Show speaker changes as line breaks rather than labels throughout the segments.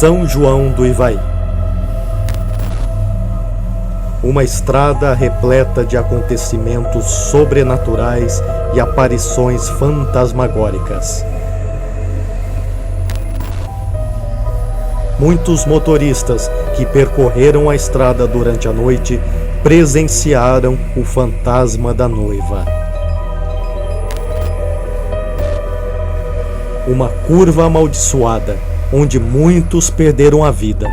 São João do Ivaí. Uma estrada repleta de acontecimentos sobrenaturais e aparições fantasmagóricas. Muitos motoristas que percorreram a estrada durante a noite presenciaram o fantasma da noiva. Uma curva amaldiçoada, onde muitos perderam a vida.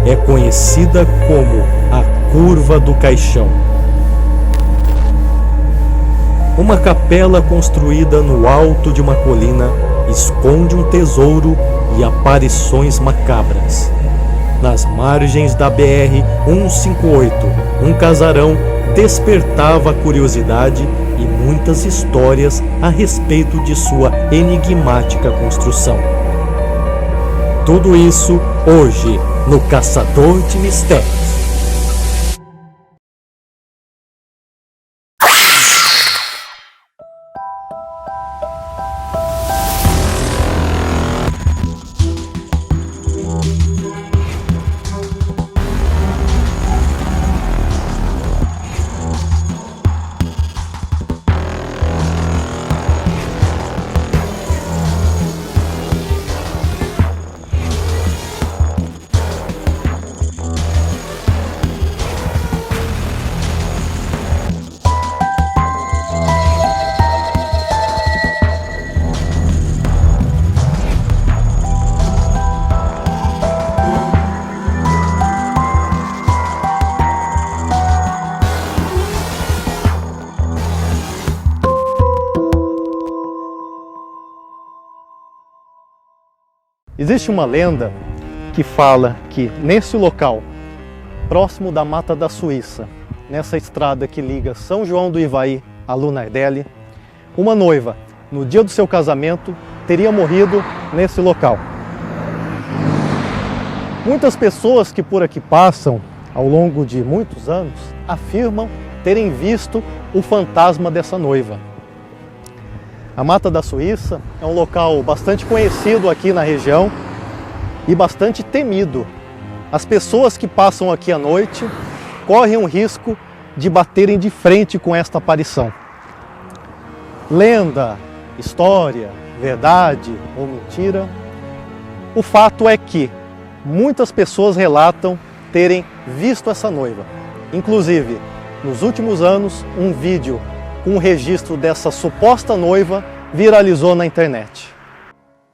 É conhecida como a Curva do Caixão. Uma capela construída no alto de uma colina esconde um tesouro e aparições macabras. Nas margens da BR-158, um casarão despertava a curiosidade e muitas histórias a respeito de sua enigmática construção. Tudo isso hoje no Caçador de Mistérios. Existe uma lenda que fala que nesse local, próximo da Mata da Suíça, nessa estrada que liga São João do Ivaí a Lunardelli, uma noiva, no dia do seu casamento, teria morrido nesse local. Muitas pessoas que por aqui passam, ao longo de muitos anos, afirmam terem visto o fantasma dessa noiva. A Mata da Suíça é um local bastante conhecido aqui na região e bastante temido. As pessoas que passam aqui à noite correm o risco de baterem de frente com esta aparição. Lenda, história, verdade ou mentira, o fato é que muitas pessoas relatam terem visto essa noiva. Inclusive, nos últimos anos, um vídeo com o registro dessa suposta noiva viralizou na internet.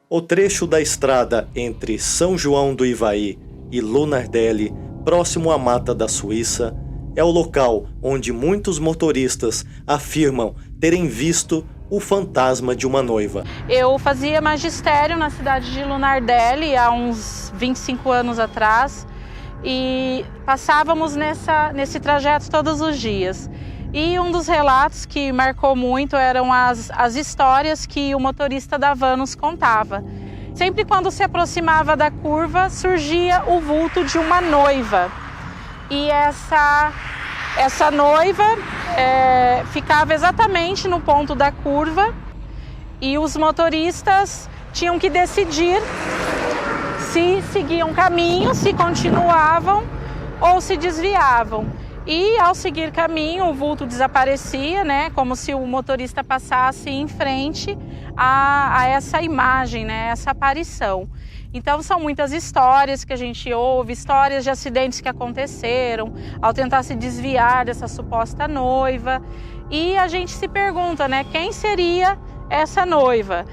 O trecho da estrada entre São João do Ivaí e Lunardelli, próximo à Mata da Suíça, é o local onde muitos motoristas afirmam terem visto o fantasma de uma noiva.
Eu fazia magistério na cidade de Lunardelli há uns 25 anos atrás e passávamos nesse trajeto todos os dias. E um dos relatos que marcou muito eram as histórias que o motorista da van nos contava. Sempre quando se aproximava da curva, surgia o vulto de uma noiva. E essa noiva ficava exatamente no ponto da curva e os motoristas tinham que decidir se seguiam caminho, se continuavam ou se desviavam. E ao seguir caminho, o vulto desaparecia, né? Como se o motorista passasse em frente a essa imagem, né? Essa aparição. Então são muitas histórias que a gente ouve, histórias de acidentes que aconteceram ao tentar se desviar dessa suposta noiva. E a gente se pergunta, né? Quem seria essa noiva?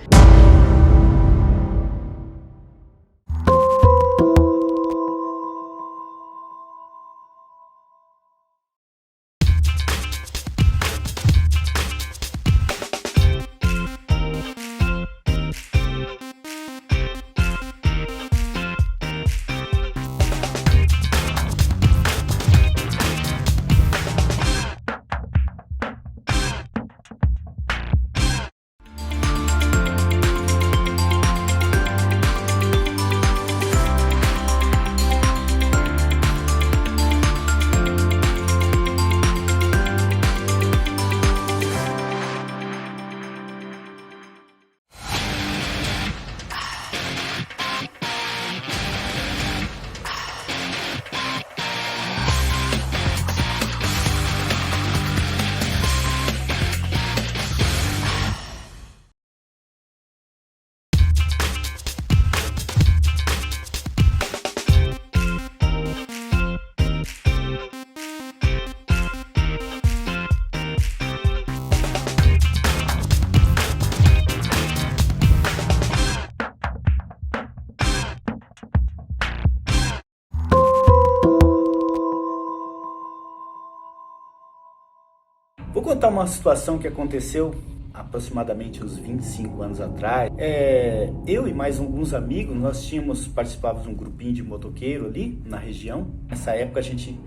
contar uma situação que aconteceu aproximadamente uns 25 anos atrás. Eu e mais alguns amigos, nós participávamos de um grupinho de motoqueiro ali na região. Nessa época a gente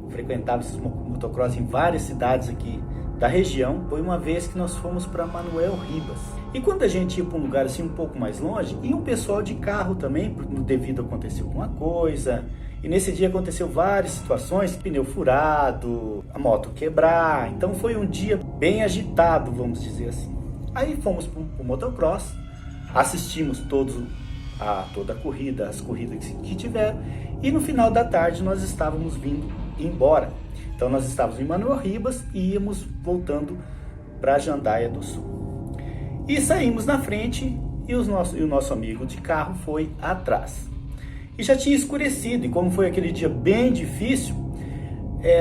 frequentava esses motocross em várias cidades aqui da região. Foi uma vez que nós fomos para Manuel Ribas. E quando a gente ia para um lugar assim um pouco mais longe, ia um pessoal de carro também, porque devido aconteceu alguma coisa. E nesse dia aconteceu várias situações, pneu furado, a moto quebrar. Então foi um dia bem agitado, vamos dizer assim. Aí fomos para o motocross, assistimos toda a corrida, as corridas que tiveram. E no final da tarde nós estávamos vindo embora. Então nós estávamos em Manuel Ribas e íamos voltando para Jandaia do Sul. E saímos na frente e o nosso amigo de carro foi atrás. E já tinha escurecido, e como foi aquele dia bem difícil,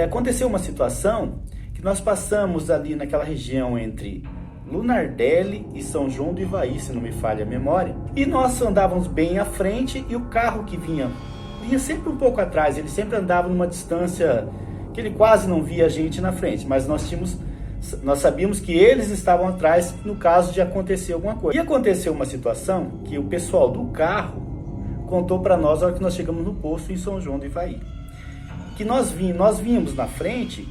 aconteceu uma situação que nós passamos ali naquela região entre Lunardelli e São João do Ivaí, se não me falha a memória. E nós andávamos bem à frente e o carro que vinha sempre um pouco atrás, ele sempre andava numa distância que ele quase não via a gente na frente, mas nós sabíamos que eles estavam atrás no caso de acontecer alguma coisa. E aconteceu uma situação que o pessoal do carro contou para nós na hora que nós chegamos no posto em São João do Ivaí, que nós vínhamos na frente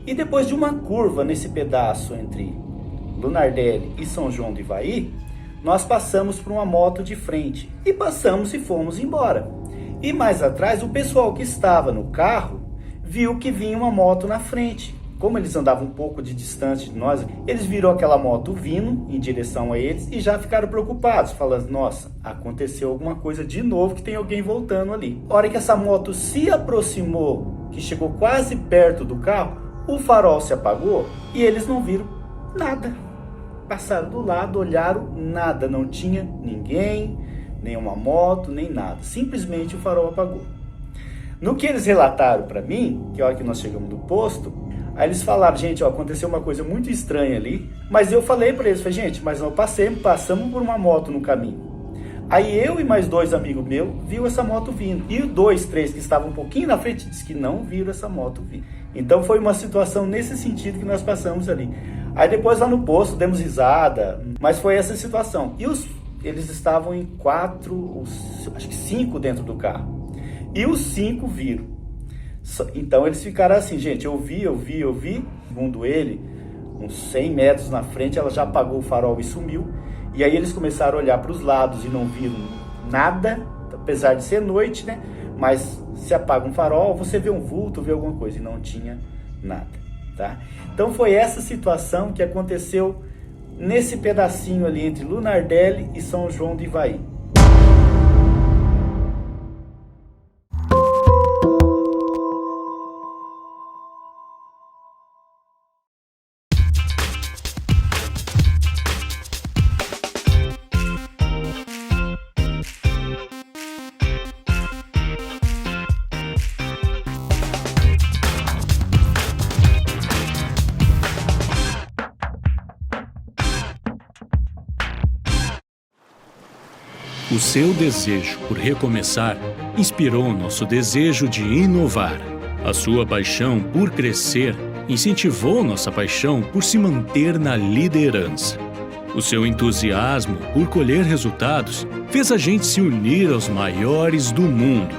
e depois de uma curva nesse pedaço entre Lunardelli e São João do Ivaí, nós passamos por uma moto de frente e passamos e fomos embora. E mais atrás o pessoal que estava no carro viu que vinha uma moto na frente. Como eles andavam um pouco de distância de nós, eles viram aquela moto vindo em direção a eles e já ficaram preocupados, falando, nossa, aconteceu alguma coisa de novo, que tem alguém voltando ali. A hora que essa moto se aproximou, que chegou quase perto do carro, o farol se apagou e eles não viram nada. Passaram do lado, olharam, nada, não tinha ninguém, nenhuma moto, nem nada. Simplesmente o farol apagou. No que eles relataram para mim, que a hora que nós chegamos no posto, aí eles falaram, gente, aconteceu uma coisa muito estranha ali, mas eu falei para eles, gente, mas nós passamos por uma moto no caminho. Aí eu e mais 2 amigos meus viu essa moto vindo, e 2, 3 que estavam um pouquinho na frente disse que não viram essa moto vindo. Então foi uma situação nesse sentido que nós passamos ali. Aí depois lá no posto demos risada, mas foi essa situação. E eles estavam em 4, acho que 5 dentro do carro, e os 5 viram. Então eles ficaram assim, gente, eu vi, segundo ele, uns 100 metros na frente, ela já apagou o farol e sumiu, e aí eles começaram a olhar para os lados e não viram nada, apesar de ser noite, né, mas se apaga um farol, você vê um vulto, vê alguma coisa, e não tinha nada, tá? Então foi essa situação que aconteceu nesse pedacinho ali entre Lunardelli e São João do Ivaí.
O seu desejo por recomeçar inspirou nosso desejo de inovar. A sua paixão por crescer incentivou nossa paixão por se manter na liderança. O seu entusiasmo por colher resultados fez a gente se unir aos maiores do mundo.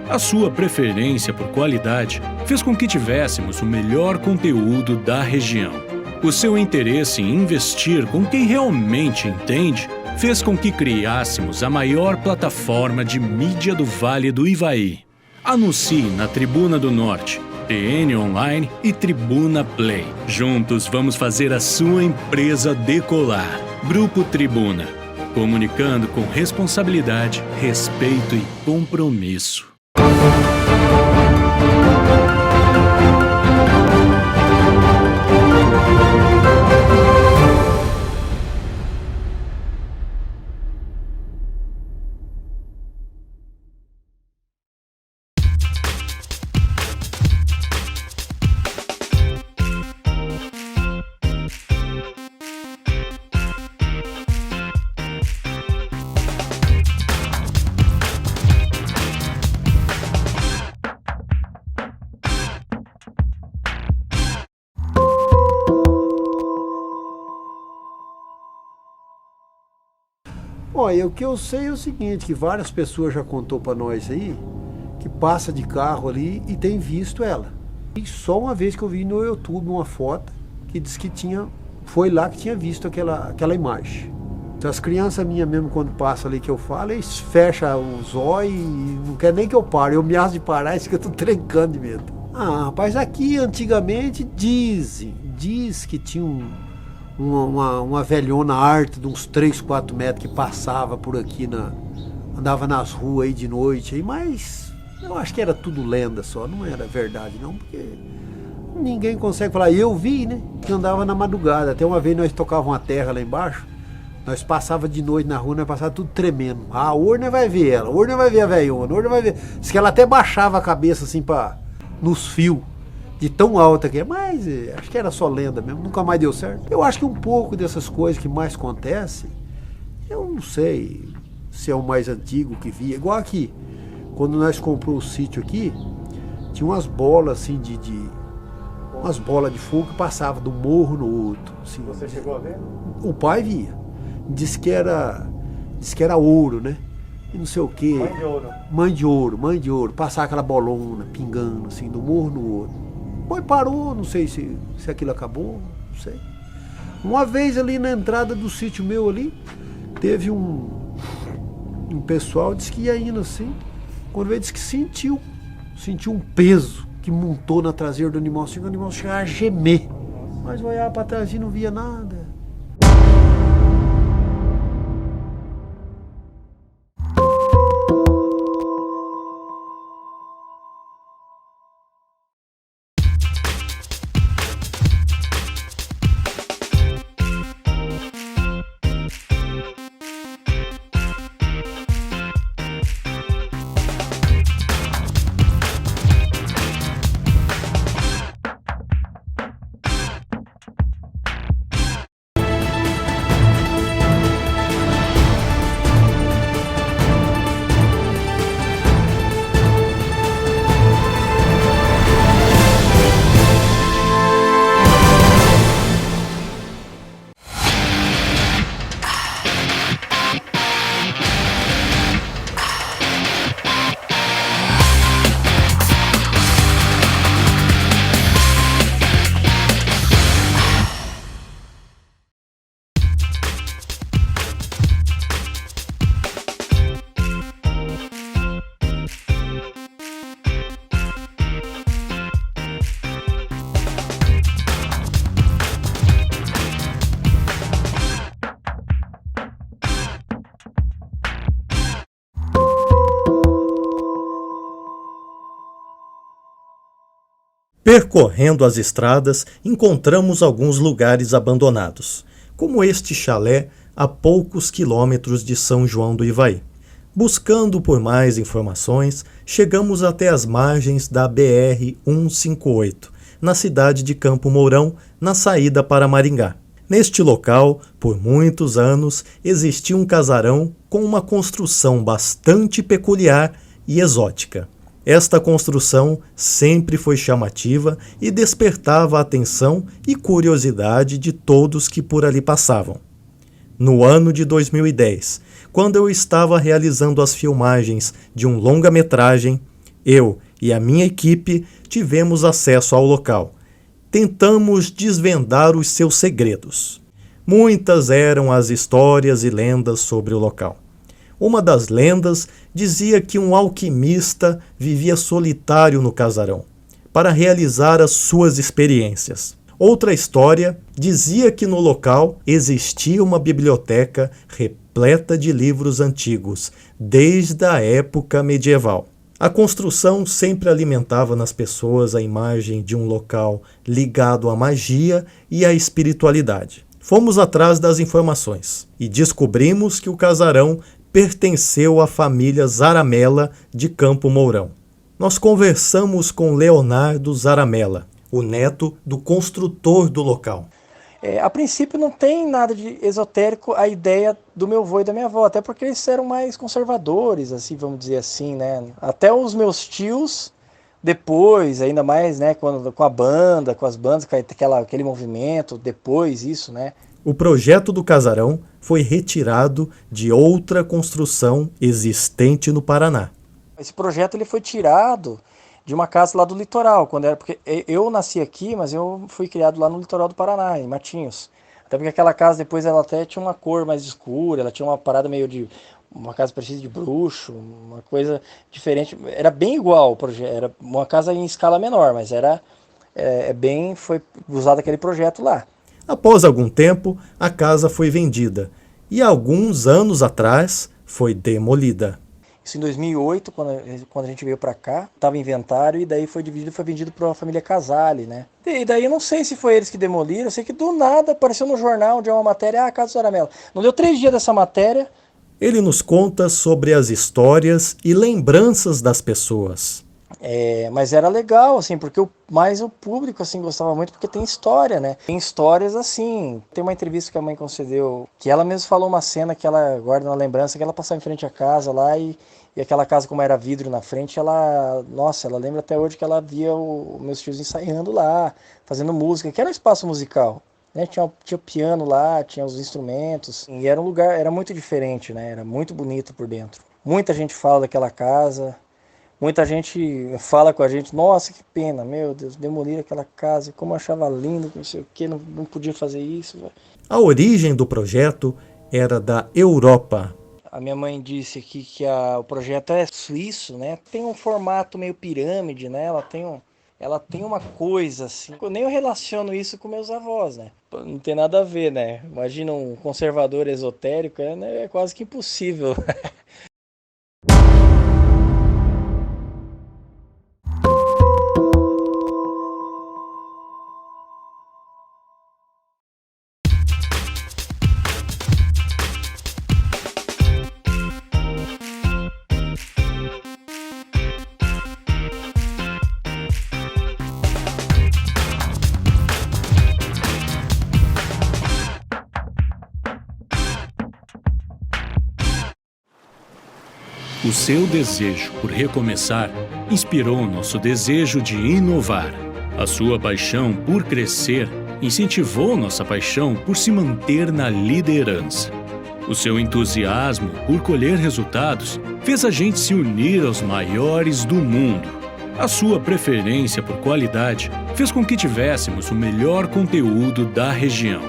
A sua preferência por qualidade fez com que tivéssemos o melhor conteúdo da região. O seu interesse em investir com quem realmente entende fez com que criássemos a maior plataforma de mídia do Vale do Ivaí. Anuncie na Tribuna do Norte, TN Online e Tribuna Play. Juntos vamos fazer a sua empresa decolar. Grupo Tribuna, comunicando com responsabilidade, respeito e compromisso.
Olha, o que eu sei é o seguinte, que várias pessoas já contou para nós aí, que passa de carro ali e tem visto ela. E só uma vez que eu vi no YouTube uma foto que disse que foi lá que tinha visto aquela imagem. Então as crianças minhas mesmo, quando passam ali que eu falo, eles fecham os olhos e não quer nem que eu pare. Eu me acho de parar, isso que eu tô trencando de medo. Ah, rapaz, aqui antigamente diz que tinha uma velhona harta de uns 3, 4 metros que passava por aqui, andava nas ruas aí de noite, aí, mas eu acho que era tudo lenda só, não era verdade não, porque ninguém consegue falar. Eu vi, né, que andava na madrugada. Até uma vez nós tocávamos uma terra lá embaixo, nós passava de noite na rua, nós passava tudo tremendo. Ah, hoje nós vai ver ela, hoje nós vai ver a velhona, hoje nós vai ver. Diz que ela até baixava a cabeça assim nos fios, de tão alta que é, mas acho que era só lenda mesmo, nunca mais deu certo. Eu acho que um pouco dessas coisas que mais acontecem, eu não sei se é o mais antigo que via, igual aqui, quando nós compramos o sítio aqui, tinha umas bolas assim umas bolas de fogo que passavam do morro no outro. Assim.
Você chegou a ver?
O pai via, disse que era ouro, né? E não sei o quê. Mãe de ouro, passar aquela bolona pingando assim do morro no outro. Depois parou, não sei se aquilo acabou, não sei. Uma vez ali na entrada do sítio meu ali, teve um pessoal, disse que ia indo assim, quando veio disse que sentiu um peso que montou na traseira do animal, assim, o animal chegava a gemer. Mas olhava para trás e não via nada.
Percorrendo as estradas, encontramos alguns lugares abandonados, como este chalé a poucos quilômetros de São João do Ivaí. Buscando por mais informações, chegamos até as margens da BR-158, na cidade de Campo Mourão, na saída para Maringá. Neste local, por muitos anos, existia um casarão com uma construção bastante peculiar e exótica. Esta construção sempre foi chamativa e despertava a atenção e curiosidade de todos que por ali passavam. No ano de 2010, quando eu estava realizando as filmagens de um longa-metragem, eu e a minha equipe tivemos acesso ao local. Tentamos desvendar os seus segredos. Muitas eram as histórias e lendas sobre o local. Uma das lendas dizia que um alquimista vivia solitário no casarão, para realizar as suas experiências. Outra história dizia que no local existia uma biblioteca repleta de livros antigos, desde a época medieval. A construção sempre alimentava nas pessoas a imagem de um local ligado à magia e à espiritualidade. Fomos atrás das informações e descobrimos que o casarão pertenceu à família Zaramella de Campo Mourão. Nós conversamos com Leonardo Zaramella, o neto do construtor do local.
A princípio não tem nada de esotérico a ideia do meu avô e da minha avó, até porque eles eram mais conservadores, assim, vamos dizer assim, né? Até os meus tios, depois, ainda mais, né, com a banda, com as bandas, aquele movimento, depois isso, né?
O projeto do casarão foi retirado de outra construção existente no Paraná.
Esse projeto ele foi tirado de uma casa lá do litoral, porque eu nasci aqui, mas eu fui criado lá no litoral do Paraná, em Matinhos. Até porque aquela casa depois ela até tinha uma cor mais escura, ela tinha uma parada meio de uma casa parecida de bruxo, uma coisa diferente. Era bem igual o projeto, era uma casa em escala menor, mas foi usado aquele projeto lá.
Após algum tempo, a casa foi vendida e alguns anos atrás foi demolida.
Isso em 2008, quando a gente veio para cá, estava inventário e daí foi vendido para a família Casale, né? E daí eu não sei se foi eles que demoliram, eu sei que do nada apareceu no jornal onde é uma matéria, Casa do Zaramella. Não deu 3 dias dessa matéria.
Ele nos conta sobre as histórias e lembranças das pessoas.
Mas era legal, assim, porque mais o público, assim, gostava muito, porque tem história, né? Tem histórias, assim, tem uma entrevista que a mãe concedeu, que ela mesmo falou uma cena que ela guarda na lembrança, que ela passava em frente à casa lá e aquela casa, como era vidro na frente, ela lembra até hoje que ela via meus tios ensaiando lá, fazendo música, que era um espaço musical, né? Tinha piano lá, tinha os instrumentos, e era um lugar, era muito diferente, né? Era muito bonito por dentro. Muita gente fala daquela casa. Muita gente fala com a gente, nossa, que pena, meu Deus, demoliram aquela casa, como eu achava lindo, não sei o que, não podia fazer isso.
A origem do projeto era da Europa.
A minha mãe disse aqui que o projeto é suíço, né? Tem um formato meio pirâmide, né? Ela tem uma coisa assim. Eu nem relaciono isso com meus avós, né? Não tem nada a ver, né? Imagina um conservador esotérico, é quase que impossível.
O seu desejo por recomeçar inspirou nosso desejo de inovar. A sua paixão por crescer incentivou nossa paixão por se manter na liderança. O seu entusiasmo por colher resultados fez a gente se unir aos maiores do mundo. A sua preferência por qualidade fez com que tivéssemos o melhor conteúdo da região.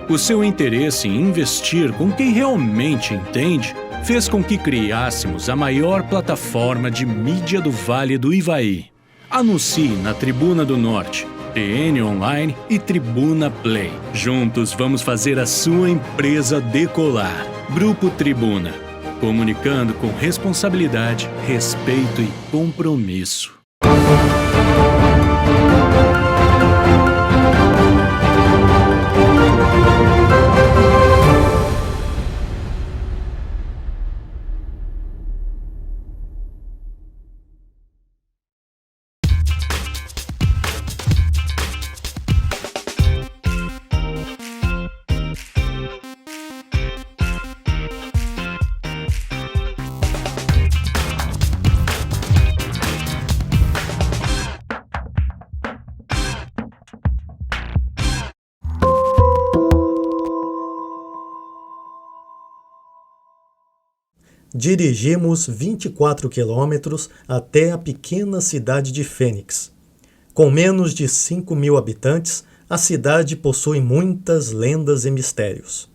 O seu interesse em investir com quem realmente entende fez com que criássemos a maior plataforma de mídia do Vale do Ivaí. Anuncie na Tribuna do Norte, TN Online e Tribuna Play. Juntos vamos fazer a sua empresa decolar. Grupo Tribuna, comunicando com responsabilidade, respeito e compromisso.
Dirigimos 24 quilômetros até a pequena cidade de Fênix. Com menos de 5.000 habitantes, a cidade possui muitas lendas e mistérios.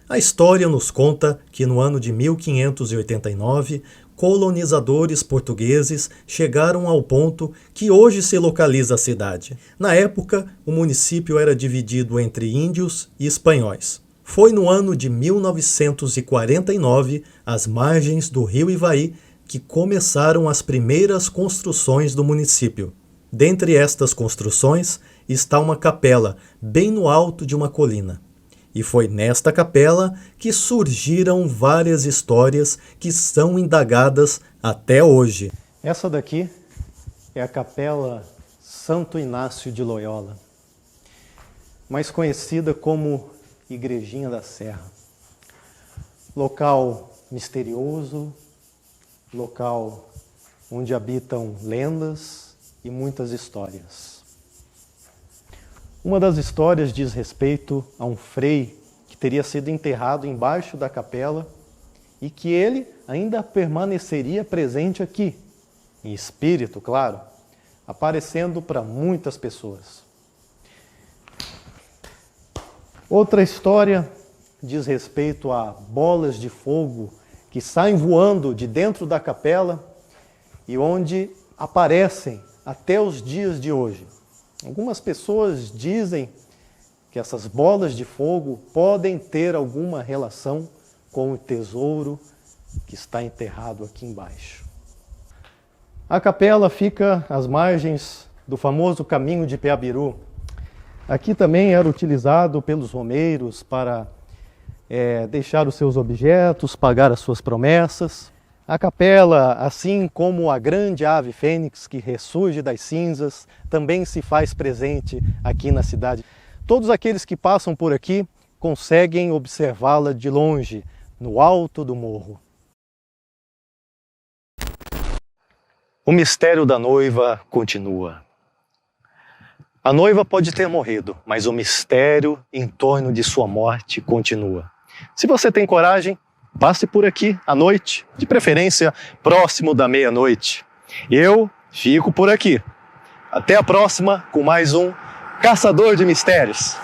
A história nos conta que no ano de 1589, colonizadores portugueses chegaram ao ponto que hoje se localiza a cidade. Na época, o município era dividido entre índios e espanhóis. Foi no ano de 1949, às margens do rio Ivaí, que começaram as primeiras construções do município. Dentre estas construções está uma capela, bem no alto de uma colina. E foi nesta capela que surgiram várias histórias que são indagadas até hoje.
Essa daqui é a Capela Santo Inácio de Loyola, mais conhecida como Igrejinha da Serra. Local misterioso, local onde habitam lendas e muitas histórias. Uma das histórias diz respeito a um frei
teria sido enterrado embaixo da capela e que ele ainda permaneceria presente aqui, em espírito, claro, aparecendo para muitas pessoas. Outra história diz respeito a bolas de fogo que saem voando de dentro da capela e onde aparecem até os dias de hoje. Algumas pessoas dizem que essas bolas de fogo podem ter alguma relação com o tesouro que está enterrado aqui embaixo. A capela fica às margens do famoso caminho de Peabiru. Aqui também era utilizado pelos romeiros para deixar os seus objetos, pagar as suas promessas. A capela, assim como a grande ave fênix que ressurge das cinzas, também se faz presente aqui na cidade. Todos aqueles que passam por aqui conseguem observá-la de longe, no alto do morro. O mistério da noiva continua. A noiva pode ter morrido, mas o mistério em torno de sua morte continua. Se você tem coragem, passe por aqui à noite, de preferência próximo da meia-noite. Eu fico por aqui. Até a próxima com mais um Caçador de Mistérios.